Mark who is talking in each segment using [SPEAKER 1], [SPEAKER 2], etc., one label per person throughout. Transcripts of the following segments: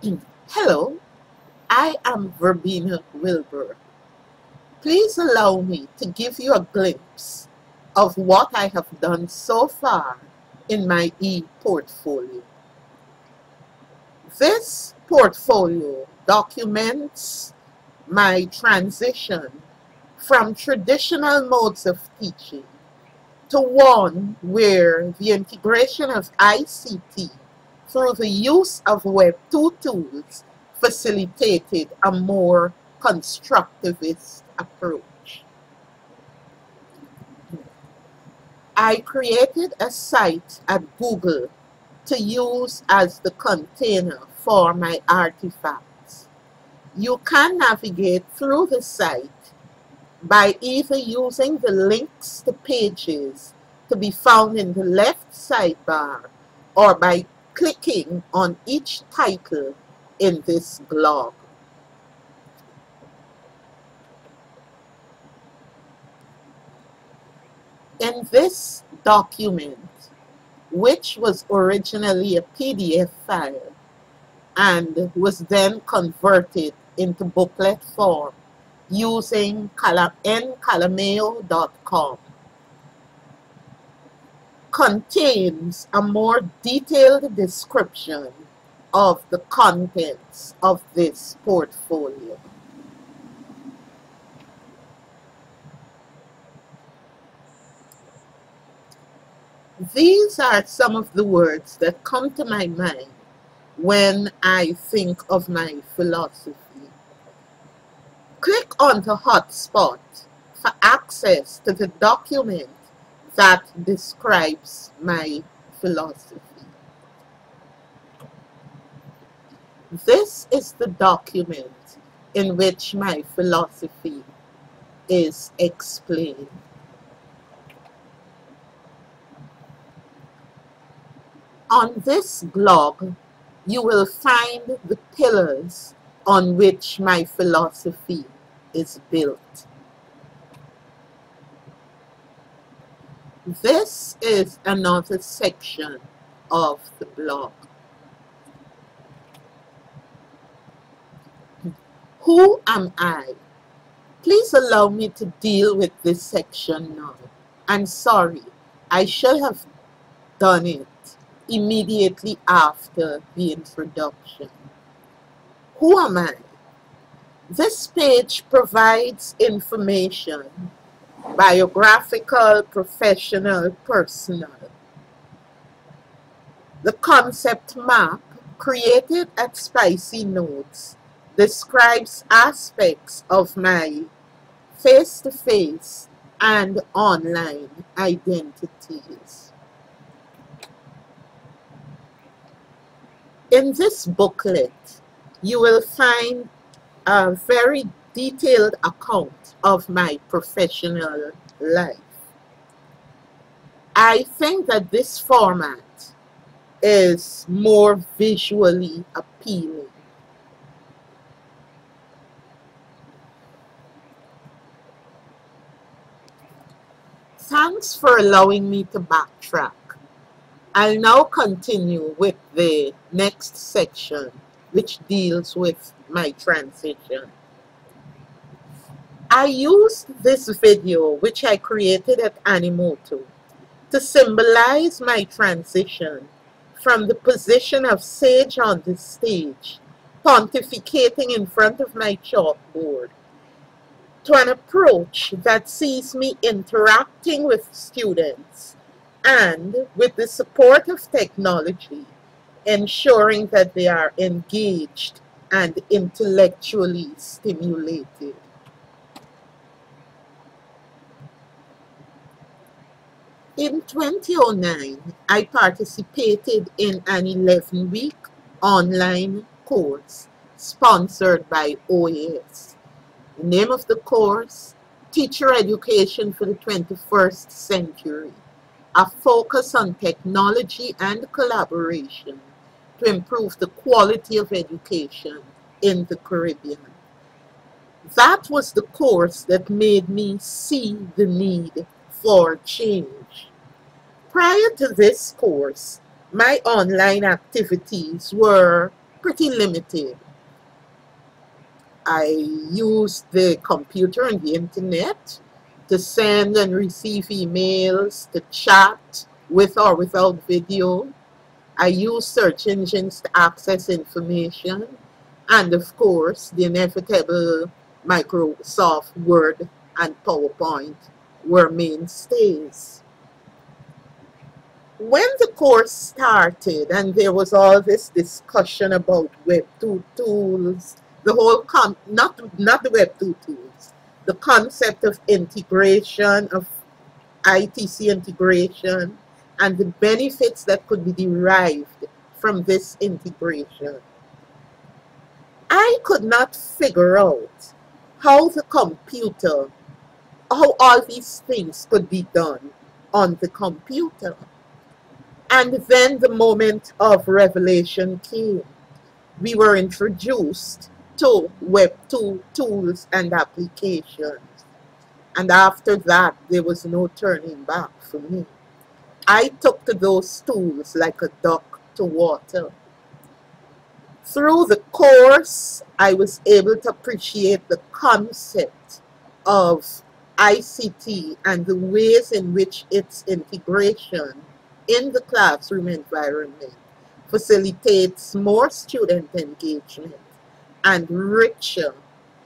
[SPEAKER 1] Hello, I am Verbena Wilbur. Please allow me to give you a glimpse of what I have done so far in my e-portfolio. This portfolio documents my transition from traditional modes of teaching to one where the integration of ICT through the use of Web 2 tools facilitated a more constructivist approach. I created a site at Google to use as the container for my artifacts. You can navigate through the site by either using the links to pages to be found in the left sidebar or by clicking on each title in this blog. In this document, which was originally a PDF file and was then converted into booklet form using ncalameo.com, contains a more detailed description of the contents of this portfolio. These are some of the words that come to my mind when I think of my philosophy. Click on the hotspot for access to the document that describes my philosophy. This is the document in which my philosophy is explained. On this blog, you will find the pillars on which my philosophy is built. This is another section of the blog. Who am I? Please allow me to deal with this section now. I'm sorry, I should have done it immediately after the introduction. Who am I? This page provides information, biographical, professional, personal. The concept map, created at Spicy Notes, describes aspects of my face-to-face and online identities. In this booklet, you will find a very detailed account of my professional life. I think that this format is more visually appealing. Thanks for allowing me to backtrack. I'll now continue with the next section, which deals with my transition. I used this video, which I created at Animoto, to symbolize my transition from the position of sage on the stage, pontificating in front of my chalkboard, to an approach that sees me interacting with students and, with the support of technology, ensuring that they are engaged and intellectually stimulated. In 2009, I participated in an 11-week online course sponsored by OAS. The name of the course, Teacher Education for the 21st Century, a focus on technology and collaboration to improve the quality of education in the Caribbean. That was the course that made me see the need for change. Prior to this course, my online activities were pretty limited. I used the computer and the internet to send and receive emails, to chat with or without video. I use search engines to access information, and of course, the inevitable Microsoft Word and PowerPoint were mainstays. When the course started and there was all this discussion about Web 2 tools, the whole not the Web 2 tools, the concept of integration, of ITC integration, and the benefits that could be derived from this integration, I could not figure out how how all these things could be done on the computer. And then the moment of revelation came. We were introduced to Web 2 tools and applications. And after that, there was no turning back for me. I took to those tools like a duck to water. Through the course, I was able to appreciate the concept of ICT and the ways in which its integration in the classroom environment facilitates more student engagement and richer,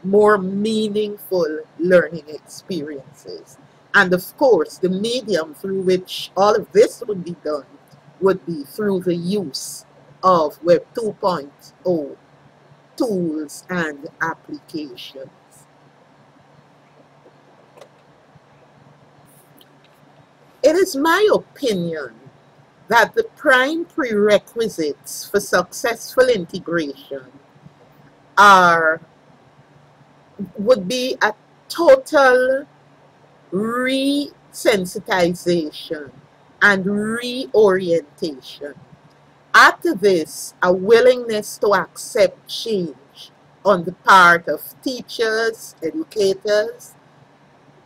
[SPEAKER 1] more meaningful learning experiences. And of course, the medium through which all of this would be done would be through the use of Web 2.0 tools and applications. It is my opinion that the prime prerequisites for successful integration would be a total resensitization and reorientation. After this, a willingness to accept change on the part of teachers, educators,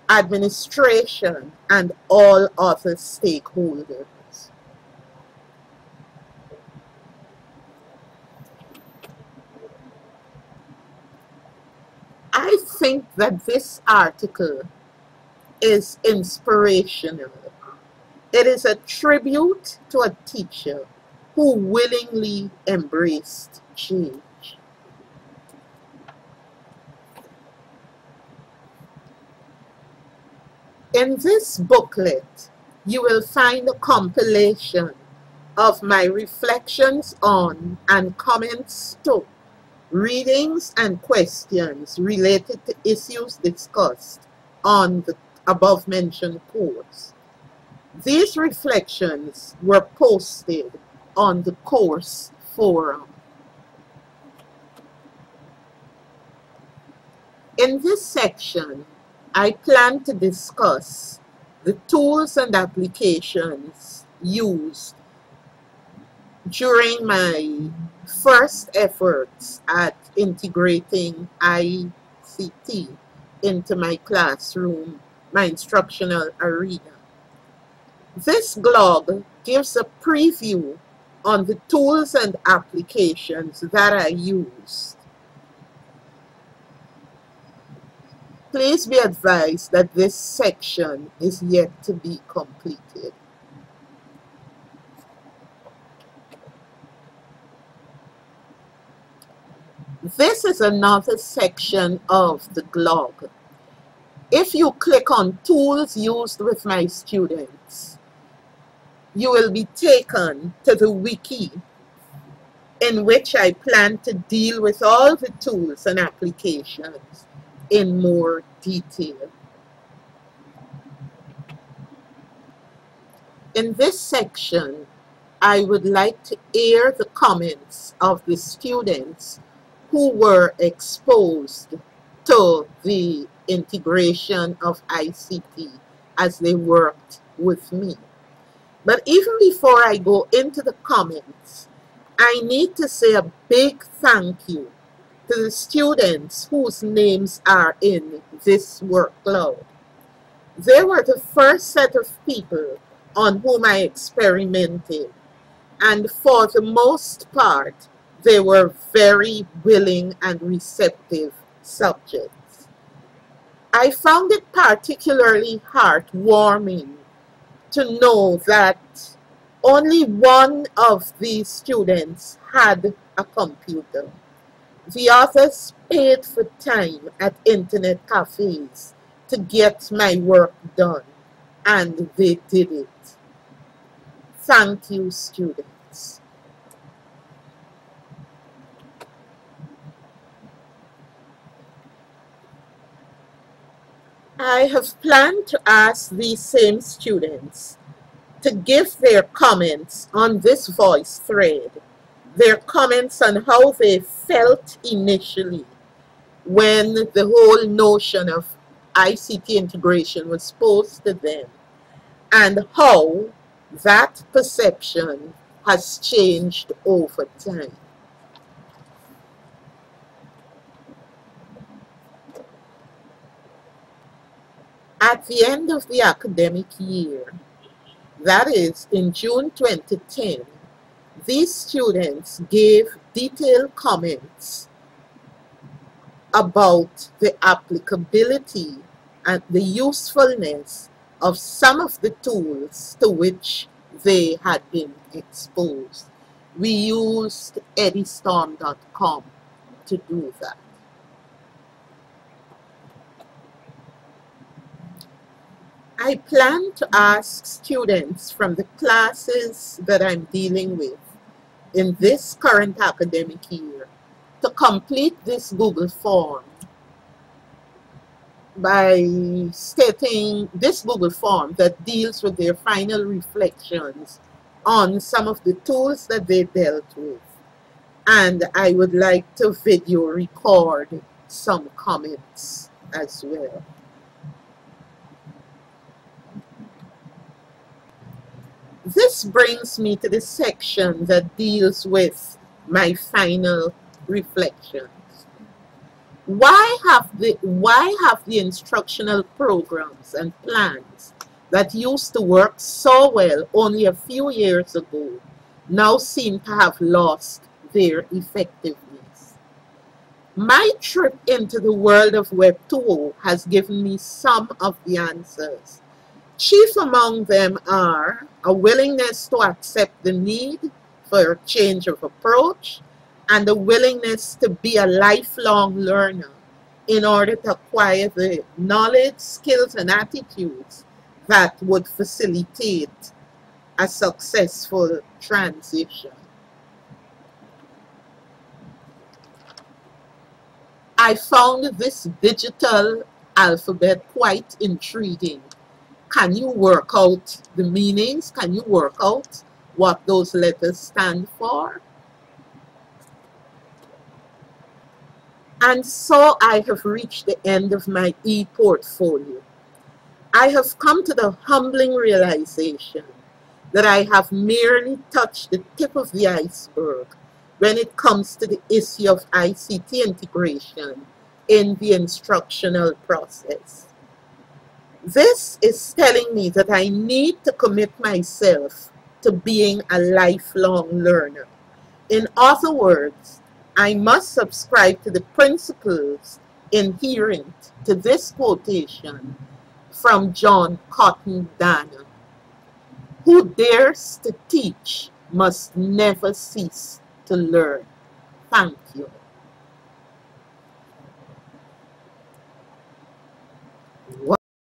[SPEAKER 1] administration, and all other stakeholders. I think that this article is inspirational. It is a tribute to a teacher who willingly embraced change. In this booklet, you will find a compilation of my reflections on and comments to readings and questions related to issues discussed on the above-mentioned course. These reflections were posted on the course forum. In this section, I plan to discuss the tools and applications used during my first efforts at integrating ICT into my classroom, my instructional arena. This blog gives a preview on the tools and applications that I used. Please be advised that this section is yet to be completed. This is another section of the blog. If you click on tools used with my students, you will be taken to the wiki in which I plan to deal with all the tools and applications in more detail. In this section, I would like to air the comments of the students who were exposed to the integration of ICT as they worked with me. But even before I go into the comments, I need to say a big thank you to the students whose names are in this workload. They were the first set of people on whom I experimented, and for the most part, They were very willing and receptive subjects. I found it particularly heartwarming to know that only one of these students had a computer. The others paid for time at internet cafes to get my work done, and they did it. Thank you, students. I have planned to ask these same students to give their comments on this voice thread, their comments on how they felt initially when the whole notion of ICT integration was posed to them, and how that perception has changed over time. At the end of the academic year, that is in June 2010, these students gave detailed comments about the applicability and the usefulness of some of the tools to which they had been exposed. We used eddystorm.com to do that. I plan to ask students from the classes that I'm dealing with in this current academic year to complete this Google form by stating this Google form that deals with their final reflections on some of the tools that they dealt with. And I would like to video record some comments as well. This brings me to the section that deals with my final reflections. Why have the instructional programs and plans that used to work so well only a few years ago now seem to have lost their effectiveness? My trip into the world of Web 2.0 has given me some of the answers. Chief among them are a willingness to accept the need for a change of approach and a willingness to be a lifelong learner in order to acquire the knowledge, skills, and attitudes that would facilitate a successful transition. I found this digital alphabet quite intriguing. Can you work out the meanings? Can you work out what those letters stand for? And so I have reached the end of my e-portfolio. I have come to the humbling realization that I have merely touched the tip of the iceberg when it comes to the issue of ICT integration in the instructional process. This is telling me that I need to commit myself to being a lifelong learner. In other words, I must subscribe to the principles inherent to this quotation from John Cotton Dana: "Who dares to teach must never cease to learn." Thank you.